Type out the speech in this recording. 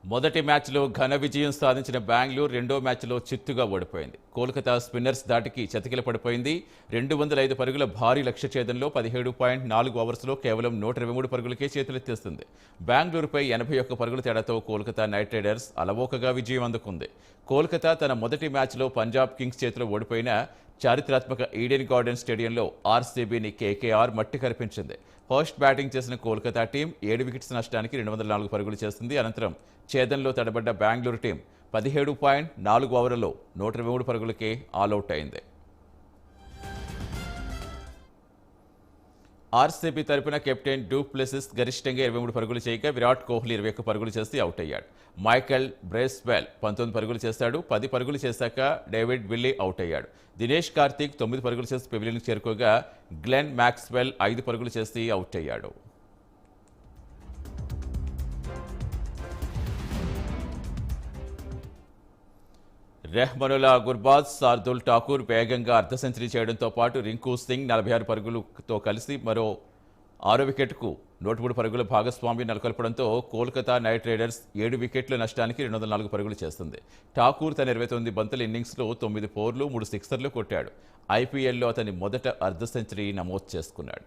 మొదటి మ్యాచ్లో ఘన విజయం సాధించిన బెంగళూరు రెండో మ్యాచ్లో చిత్తుగా ఓడిపోయింది. కోల్కతా స్పిన్నర్స్ దాటికి చతికిల పడిపోయింది. 205 పరుగుల భారీ లక్ష్య ఛేదంలో 17.4 ఓవర్స్లో కేవలం 123 పరుగులకే చేతులెత్తేస్తుంది. బెంగళూరుపై 81 పరుగుల తేడాతో కోల్కతా నైట్ రైడర్స్ అలవోకగా విజయం అందుకుంది. కోల్కతా తన మొదటి మ్యాచ్లో పంజాబ్ కింగ్స్ చేతిలో ఓడిపోయిన చారిత్రాత్మక ఈడెన్ గార్డెన్ స్టేడియంలో ఆర్సీబీని కేకేఆర్ మట్టి కరిపించింది. ఫస్ట్ బ్యాటింగ్ చేసిన కోల్కతా టీం 7 వికెట్స్ నష్టానికి 204 పరుగులు చేసింది. అనంతరం ఛేదంలో తడబడ్డ బెంగళూరు టీం 17.4 ఓవర్లలో 123 పరుగులకే ఆలౌట్ అయింది. ఆర్సీబీ తరపున కెప్టెన్ డూ ప్లెసిస్ గరిష్టంగా 23 పరుగులు చేయగా విరాట్ కోహ్లీ 21 పరుగులు చేసి అవుట్ అయ్యాడు. మైకెల్ బ్రేస్వెల్ 19 పరుగులు చేశాడు. 10 పరుగులు చేశాక డేవిడ్ విల్లీ అవుట్ అయ్యాడు. దినేష్ కార్తీక్ 9 పరుగులు చేసి పెవిలియన్కు చేరుకోగా గ్లెన్ మ్యాక్స్వెల్ 5 పరుగులు చేసి అవుట్ అయ్యాడు. రెహ్మనుల్లా గుర్బాజ్, శార్దుల్ ఠాకూర్ వేగంగా అర్ధ సెంచరీ చేయడంతో పాటు రింకు సింగ్ 46 పరుగులతో కలిసి మరో 6 వికెట్కు 103 పరుగుల భాగస్వామ్యం నెలకొల్పడంతో కోల్కతా నైట్ రైడర్స్ 7 వికెట్ల నష్టానికి 204 పరుగులు చేస్తుంది. ఠాకూర్ తన 29 బంతుల ఇన్నింగ్స్లో 9 ఫోర్లు 3 సిక్సర్లు కొట్టాడు. ఐపీఎల్లో అతని మొదట అర్ధ సెంచరీ నమోదు చేసుకున్నాడు.